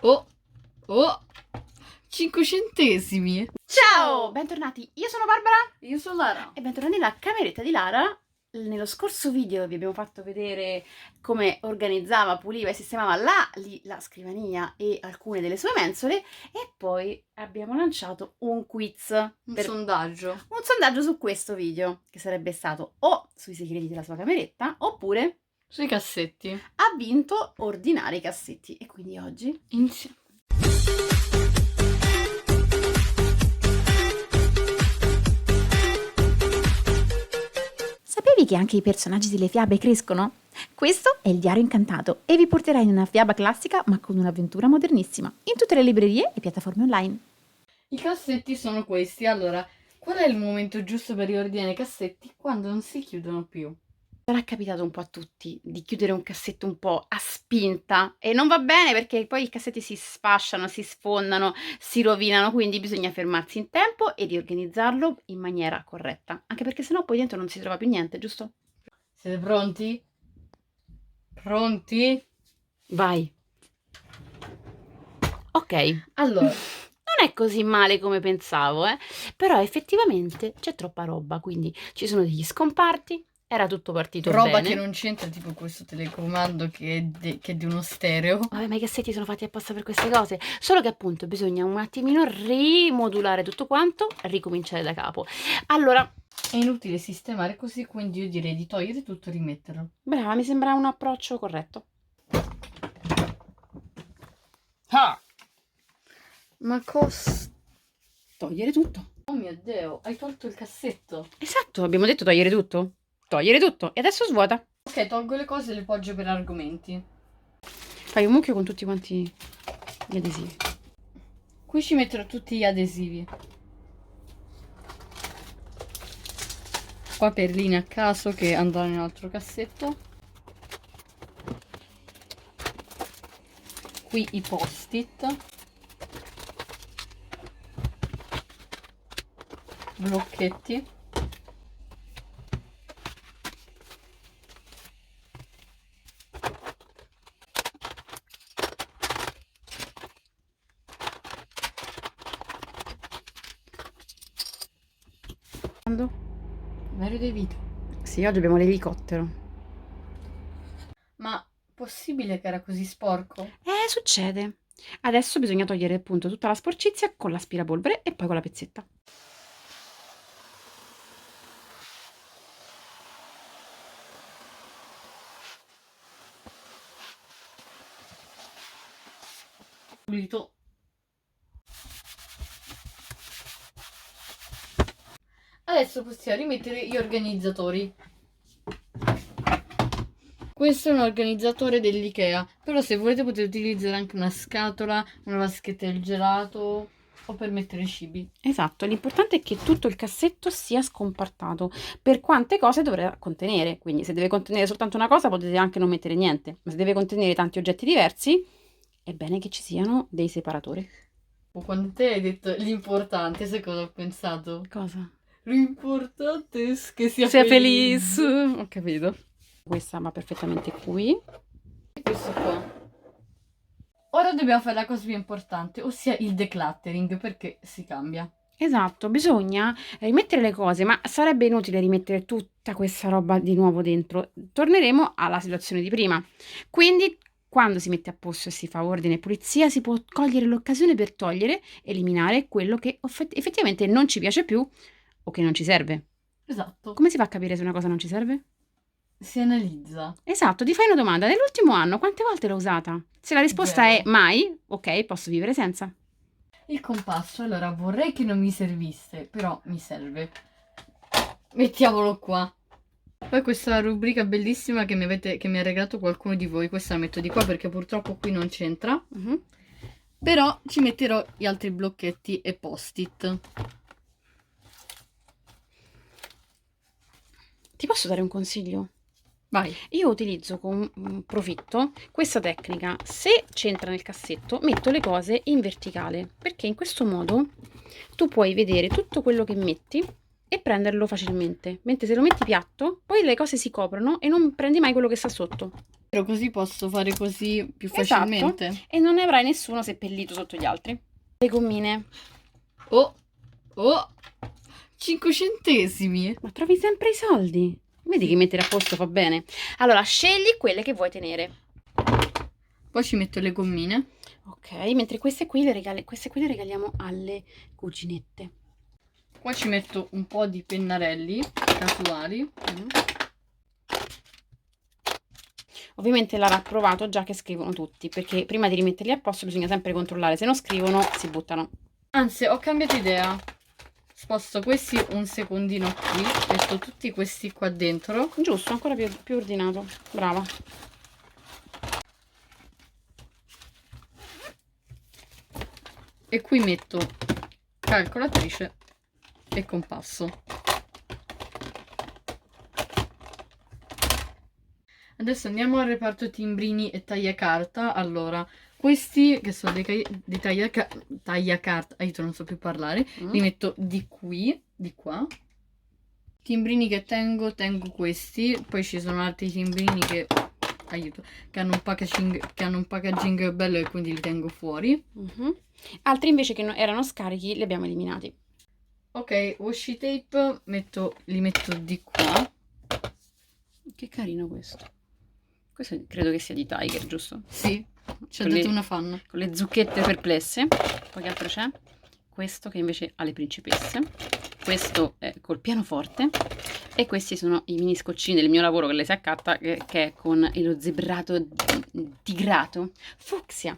Oh, oh, 5 centesimi. Ciao, bentornati, io sono Barbara Io sono Lara. e bentornati nella cameretta di Lara. Nello scorso video vi abbiamo fatto vedere come organizzava, puliva e sistemava la scrivania e alcune delle sue mensole e poi abbiamo lanciato un quiz, Un sondaggio. un sondaggio su questo video, che sarebbe stato o sui segreti della sua cameretta oppure Sui cassetti. ha vinto ordinare i cassetti. E quindi oggi Insieme. sapevi che anche i personaggi delle fiabe crescono? Questo è il Diario Incantato e vi porterà in una fiaba classica ma con un'avventura modernissima, in tutte le librerie e piattaforme online. I cassetti sono questi. Allora, qual è il momento giusto per riordinare i cassetti? Quando non si chiudono più. Sarà capitato un po' a tutti di chiudere un cassetto un po' a spinta e non va bene perché poi i cassetti si sfasciano, si sfondano, si rovinano, quindi bisogna fermarsi in tempo e riorganizzarlo in maniera corretta, anche perché sennò poi dentro non si trova più niente, giusto? Siete pronti? Pronti? Vai. Ok. Allora, Non è così male come pensavo, però effettivamente c'è troppa roba, quindi ci sono degli scomparti, era tutto partito roba bene. che non c'entra, tipo questo telecomando che è di uno stereo. Vabbè, ma i cassetti sono fatti apposta per queste cose, solo che appunto bisogna un attimino rimodulare tutto quanto, ricominciare da capo. Allora, È inutile sistemare così, quindi io direi di togliere tutto e rimetterlo. brava, mi sembra un approccio corretto. Ah! Ma cosa? Togliere tutto. Oh mio Dio, hai tolto il cassetto. Esatto, abbiamo detto togliere tutto. Togliere tutto. E adesso svuota. Ok, tolgo le cose e le poggio per argomenti. Fai un mucchio con tutti quanti gli adesivi. Qui ci metterò tutti gli adesivi. Qua perline a caso che andranno in un altro cassetto. Qui i post-it. Blocchetti. Quando? Mario De Vito. Sì, oggi abbiamo l'elicottero. Ma possibile che era così sporco? Succede. Adesso bisogna togliere appunto tutta la sporcizia con l'aspirapolvere e poi con la pezzetta. Pulito. Adesso possiamo rimettere gli organizzatori. Questo è un organizzatore dell'IKEA, però se volete potete utilizzare anche una scatola, una vaschetta del gelato o per mettere i cibi. Esatto, l'importante è che tutto il cassetto sia scompartato per quante cose dovrà contenere. Quindi se deve contenere soltanto una cosa potete anche non mettere niente, ma se deve contenere tanti oggetti diversi è bene che ci siano dei separatori. Quando te hai detto l'importante, sai cosa ho pensato? Cosa? L'importante è che sia Sia felice. felice. Ho capito. Questa va perfettamente qui. E questo qua. Ora dobbiamo fare la cosa più importante, ossia il decluttering, perché si cambia. Esatto, bisogna rimettere le cose, ma sarebbe inutile rimettere tutta questa roba di nuovo dentro. Torneremo alla situazione di prima. Quindi, quando si mette a posto e si fa ordine e pulizia, si può cogliere l'occasione per togliere, eliminare quello che effettivamente non ci piace più o che non ci serve. Esatto. Come si fa a capire se una cosa non ci serve? Si analizza. Esatto, ti fai una domanda. Nell'ultimo anno quante volte l'ho usata? Se la risposta Vero. è mai, ok, posso vivere senza. Il compasso, allora vorrei che non mi servisse, però mi serve. Mettiamolo qua. Poi questa rubrica bellissima che mi ha regalato qualcuno di voi, questa la metto di qua perché purtroppo qui non c'entra. Mhm. Però ci metterò gli altri blocchetti e post-it. Ti posso dare un consiglio? Vai. Io utilizzo con profitto questa tecnica. Se c'entra nel cassetto, metto le cose in verticale, perché in questo modo tu puoi vedere tutto quello che metti e prenderlo facilmente. Mentre se lo metti piatto, poi le cose si coprono e non prendi mai quello che sta sotto. Però così posso fare così più Esatto. facilmente. E non ne avrai nessuno seppellito sotto gli altri. Le gommine. Oh, 5 centesimi. Ma trovi sempre i soldi. Vedi che mettere a posto fa bene. Allora, scegli quelle che vuoi tenere. Poi ci metto le gommine. Ok, mentre queste qui le regaliamo alle cuginette. Qua ci metto un po' di pennarelli casuali. Ovviamente Lara ha provato già che scrivono tutti, perché prima di rimetterli a posto bisogna sempre controllare, se non scrivono si buttano. Anzi, ho cambiato idea. Sposto questi un secondino qui, metto tutti questi qua dentro. Giusto, ancora più ordinato. Brava. E qui metto calcolatrice e compasso. Adesso andiamo al reparto timbrini e tagliacarta. Allora, questi che sono dei tagliacarta, aiuto, non so più parlare, li metto di qui, di qua. Timbrini che tengo questi, poi ci sono altri timbrini che, aiuto, che hanno un packaging bello e quindi li tengo fuori. Altri invece che erano scarichi li abbiamo eliminati. Ok, washi tape li metto di qua. Che carino questo. Questo credo che sia di Tiger, giusto? Sì, ci ha Con dato le- una fan. Con le zucchette perplesse. Poi che altro c'è? Questo che invece ha le principesse. Questo è col pianoforte. E questi sono i mini scoccini del mio lavoro che lei si accatta, che è con lo zebrato tigrato fucsia.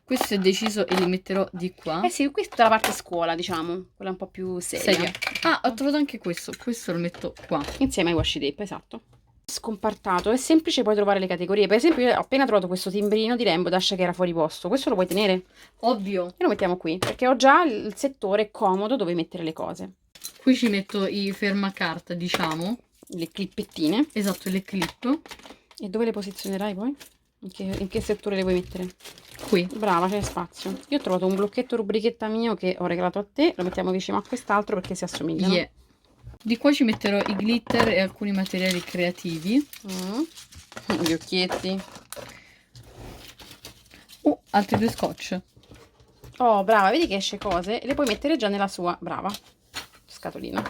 Questo è deciso e li metterò di qua. Eh sì, questa è la parte scuola, diciamo, quella un po' più seria. Ah, ho trovato anche questo. Questo lo metto qua. Insieme ai washi tape, esatto. Scompartato, è semplice poi trovare le categorie. Per esempio, io ho appena trovato questo timbrino di Rainbow Dash che era fuori posto. Questo lo puoi tenere? Ovvio. E lo mettiamo qui, perché ho già il settore comodo dove mettere le cose. Qui ci metto i fermacarta, diciamo. Le clippettine. Esatto, le clip. E dove le posizionerai poi? In che settore le vuoi mettere? Qui. Brava, c'è spazio. Io ho trovato un blocchetto rubrichetta mio che ho regalato a te. Lo mettiamo vicino a quest'altro perché si assomigliano. Yeah. Di qua ci metterò i glitter e alcuni materiali creativi. Gli occhietti. Altri 2 scotch. Oh, brava, vedi che esce cose e le puoi mettere già nella sua, brava, scatolina.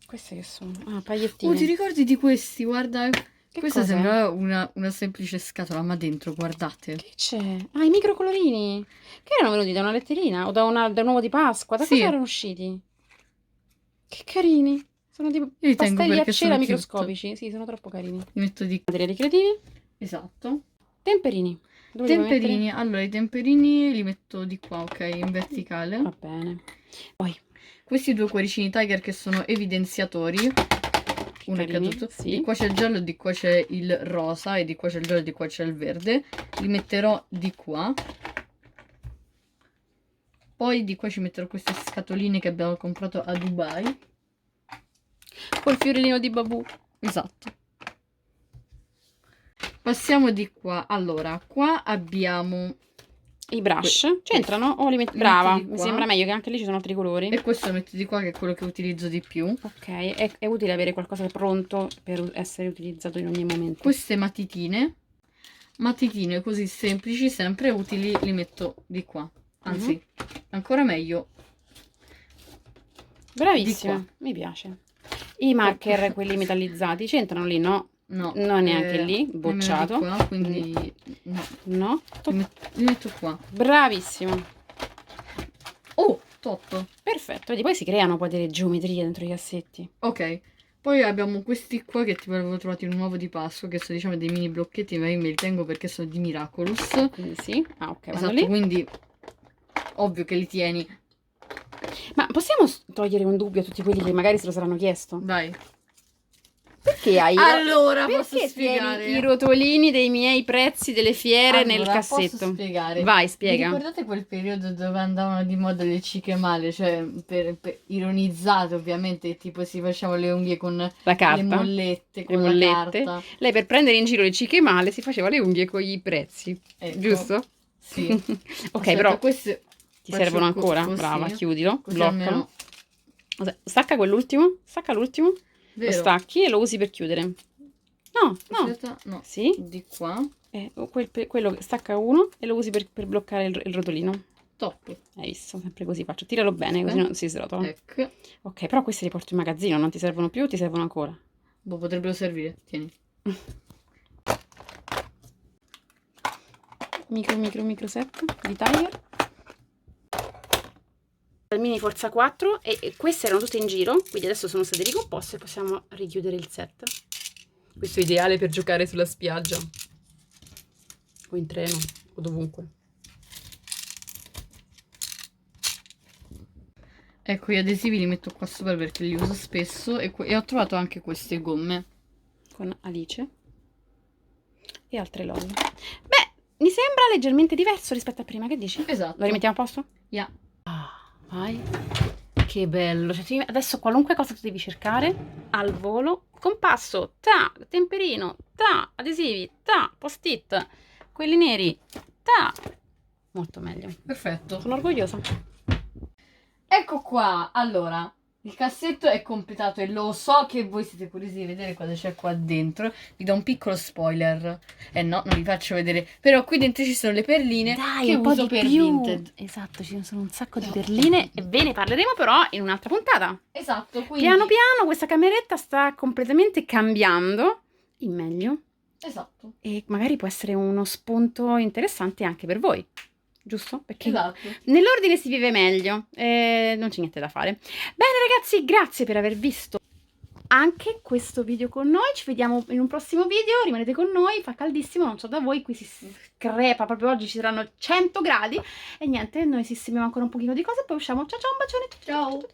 Queste che sono? Ah, pagliettine. Ti ricordi di questi? Guarda, questa cos'è? sembra una semplice scatola, ma dentro, guardate. Che c'è? Ah, i microcolorini. Che erano venuti da una letterina o da un uovo di Pasqua? Da Sì. cosa erano usciti? Che carini. Sono tipo li tengo pastelli a perché cera sono cute. microscopici. Sì, sono troppo carini. Li metto di qua. Materiali creativi. Esatto. Temperini. Dove li vuoi Temperini. Allora, i temperini li metto di qua, ok, in verticale. mettere? Va bene. Poi, Questi 2 cuoricini Tiger che sono evidenziatori. Uno è carini, caduto. sì. Di qua c'è il giallo, di qua c'è il rosa e di qua c'è il giallo e di qua c'è il verde. Li metterò di qua. Poi di qua ci metterò queste scatoline che abbiamo comprato a Dubai. Col fiorellino di Babù. Esatto. Passiamo di qua. Allora, qua abbiamo... I brush c'entrano o li metti? Li Brava, metti di mi qua. sembra meglio che anche lì ci sono altri colori. E questo lo metto di qua che è quello che utilizzo di più. Ok, è utile avere qualcosa pronto per essere utilizzato in ogni momento. Queste matitine. Matitine così semplici, sempre utili, li metto di qua. Anzi, ancora meglio. Bravissima, di mi piace. I marker, quelli metallizzati, c'entrano lì? No, No. non neanche lì, nemmeno bocciato. di qua, quindi no. No, Li metto qua. bravissima. Oh, top. Perfetto, vedi, poi si creano poi delle geometrie dentro i cassetti. Ok. Poi abbiamo questi qua che tipo avevo trovato in un uovo di Pasqua, che sono diciamo dei mini blocchetti, ma io me li tengo perché sono di Miraculous. Quindi sì, ah ok, vanno Esatto, lì. quindi ovvio che li tieni. Ma possiamo togliere un dubbio a tutti quelli che magari se lo saranno chiesto? Dai. Perché hai Allora, posso perché spiegare? tieni i rotolini dei miei prezzi delle fiere nel Allora, cassetto? posso spiegare. Vai, Vi spiega. ricordate quel periodo dove andavano di moda le ciche male? Cioè, ironizzate ovviamente, tipo si facevano le unghie con La carta, le mollette, le con la mollette. carta. Lei per prendere in giro le ciche male si faceva le unghie con i prezzi, Ecco, giusto? Sì. Ok, Aspetta, però queste ti faccio servono ancora? così, Brava, chiudilo, così bloccalo. almeno- Stacca quell'ultimo, stacca l'ultimo, lo Vero? stacchi e lo usi per chiudere. No, no. Aspetta, no. Sì. Di qua. Quello stacca uno e lo usi per bloccare il rotolino. Top. Hai visto? Sempre così faccio. Tiralo bene, così non si srotola. Ecco. Ok, però questi li porto in magazzino, non ti servono più, ti servono ancora. Boh, potrebbero servire. Tieni. Micro set di Tiger. Il mini Forza 4 e queste erano tutte in giro, quindi adesso sono state ricomposte e possiamo richiudere il set. Questo è ideale per giocare sulla spiaggia o in treno o dovunque. Ecco, gli adesivi li metto qua sopra perché li uso spesso e ho trovato anche queste gomme. Con Alice e altre love. Beh, mi sembra leggermente diverso rispetto a prima, che dici? Esatto. Lo rimettiamo a posto? Yeah. Vai. Che bello. Cioè, adesso qualunque cosa tu devi cercare al volo, compasso, ta, temperino, ta, adesivi, ta, post-it, quelli neri, ta. Molto meglio. Perfetto. Sono orgogliosa. Ecco qua. Allora, il cassetto è completato e lo so che voi siete curiosi di vedere cosa c'è qua dentro. Vi do un piccolo spoiler. No, non vi faccio vedere. Però qui dentro ci sono le perline che uso per Vinted. Esatto, ci sono un sacco di perline e ve ne parleremo però in un'altra puntata. Esatto, quindi... Piano piano questa cameretta sta completamente cambiando in meglio Esatto. e magari può essere uno spunto interessante anche per voi, giusto? Perché Esatto. nell'ordine si vive meglio e non c'è niente da fare. Bene ragazzi, grazie per aver visto anche questo video con noi, ci vediamo in un prossimo video, rimanete con noi, fa caldissimo, non so da voi, qui si crepa, proprio oggi ci saranno 100 gradi e niente, noi sistemiamo ancora un pochino di cose e poi usciamo. Ciao ciao, un bacione. Ciao.